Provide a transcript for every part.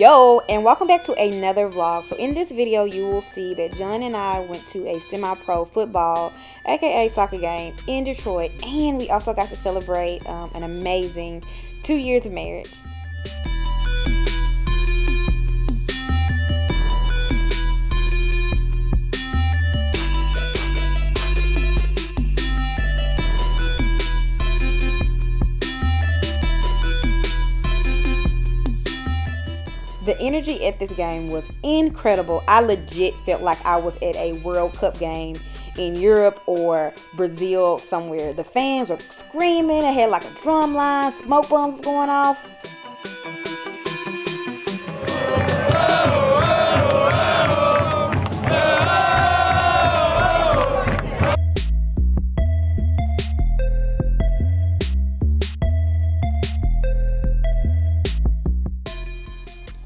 Yo, and welcome back to another vlog. So in this video you will see that John and I went to a semi-pro football aka soccer game in Detroit, and we also got to celebrate an amazing 2 years of marriage. The energy at this game was incredible. I legit felt like I was at a World Cup game in Europe or Brazil somewhere. The fans were screaming. It had like a drum line, smoke bombs going off.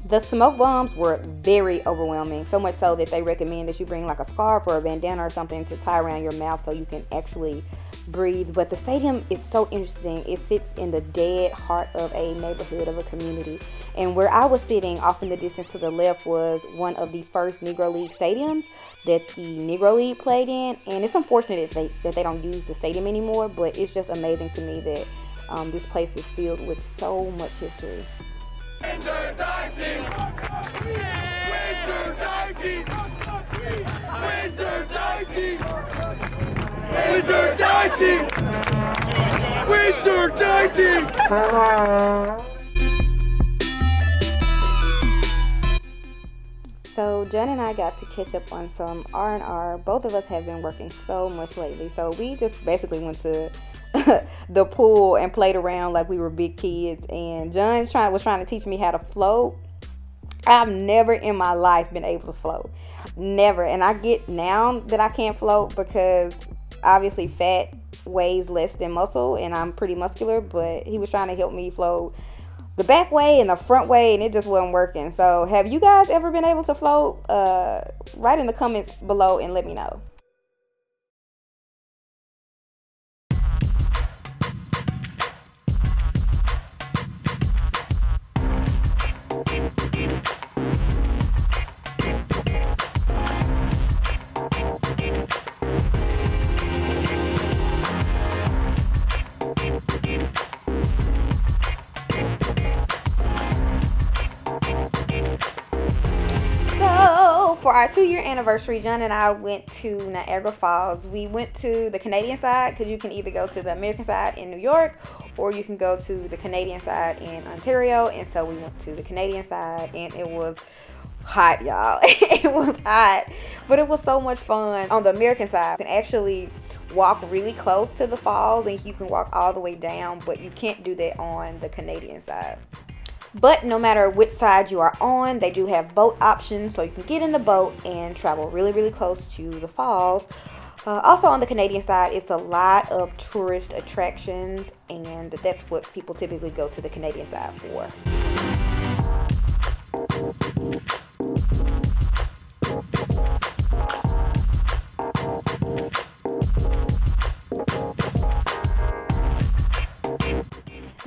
The smoke bombs were very overwhelming, so much so that they recommend that you bring like a scarf or a bandana or something to tie around your mouth so you can actually breathe. But the stadium is so interesting. It sits in the dead heart of a neighborhood, of a community. And where I was sitting off in the distance to the left was one of the first Negro League stadiums that the Negro League played in. And it's unfortunate that they don't use the stadium anymore, but it's just amazing to me that this place is filled with so much history. Winter diving! Winter diving! Winter diving! Winter diving! Winter diving! So John and I got to catch up on some R&R. Both of us have been working so much lately, so we just basically went to the pool and played around like we were big kids. And John was trying to teach me how to float. I've never in my life been able to float, never. And I get now that I can't float because obviously fat weighs less than muscle, and I'm pretty muscular. But he was trying to help me float the back way and the front way, and it just wasn't working. So have you guys ever been able to float? Write in the comments below and let me know. For our 2-year anniversary, John and I went to Niagara Falls. We went to the Canadian side because you can either go to the American side in New York or you can go to the Canadian side in Ontario. And so we went to the Canadian side, and it was hot, y'all. It was hot, but it was so much fun. On the American side, you can actually walk really close to the falls and you can walk all the way down, but you can't do that on the Canadian side. But no matter which side you are on, they do have boat options, so you can get in the boat and travel really, really close to the falls. Also on the Canadian side, it's a lot of tourist attractions, and that's what people typically go to the Canadian side for.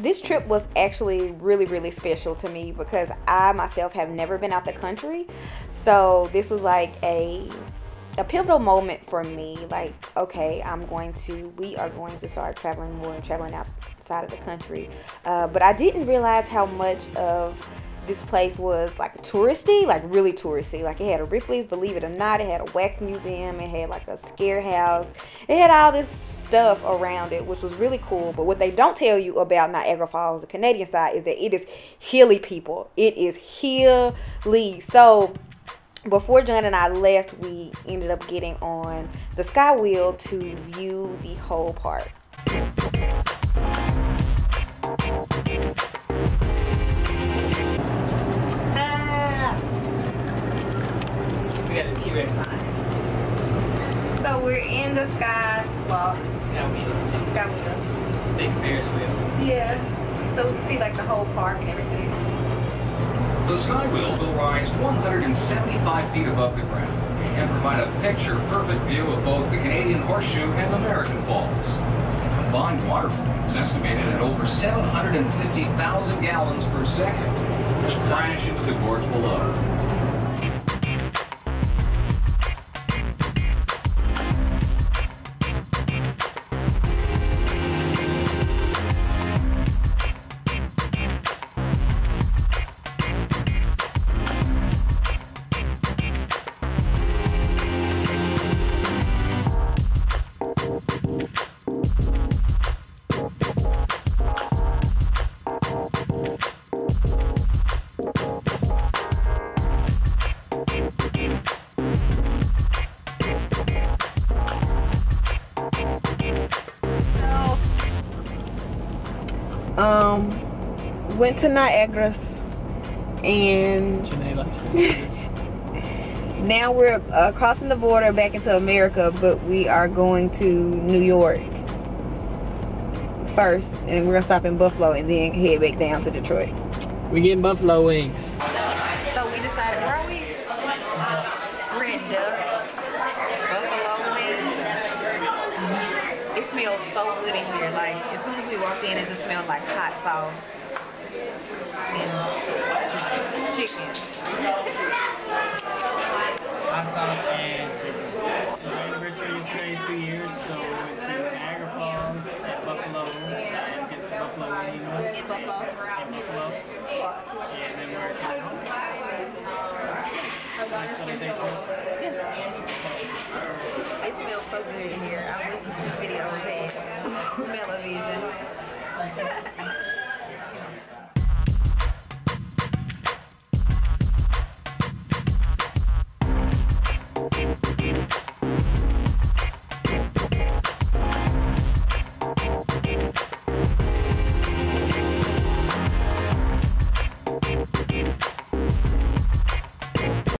This trip was actually really, really special to me because I myself have never been out the country. So this was like a pivotal moment for me. Like, okay, we are going to start traveling more and traveling outside of the country. But I didn't realize how much of this place was like touristy, like really touristy. Like it had a Ripley's, believe it or not. It had a wax museum. It had like a scare house. It had all this stuff around it, which was really cool. But what they don't tell you about Niagara Falls, the Canadian side, is that it is hilly, people. It is hilly. So before John and I left, we ended up getting on the sky wheel to view the whole park. We got a T-Rex behind us. So we're in the sky walk. Sky wheel. Sky wheel. It's a big Ferris wheel. Yeah. So we can see like the whole park and everything. The sky wheel will rise 175 feet above the ground and provide a picture-perfect view of both the Canadian Horseshoe and American Falls. Combined water flow is estimated at over 750,000 gallons per second. just crash into the gorge below. Went to Niagara and now we're crossing the border back into America, but we are going to New York first, and we're gonna stop in Buffalo and then head back down to Detroit. We getting buffalo wings. So we decided, where are we? Red Duck, buffalo wings. It smells so good in here. Like, as soon as we walked in, it just smelled like hot sauce and chicken. Hot sauce and chicken. So our anniversary yesterday, 2 years, so we went to Niagara Falls and Buffalo and get some buffalo wings. In Buffalo. And then we're heading home. Nice little day trip. It smells so good in here. I wish this video had smell-o-vision.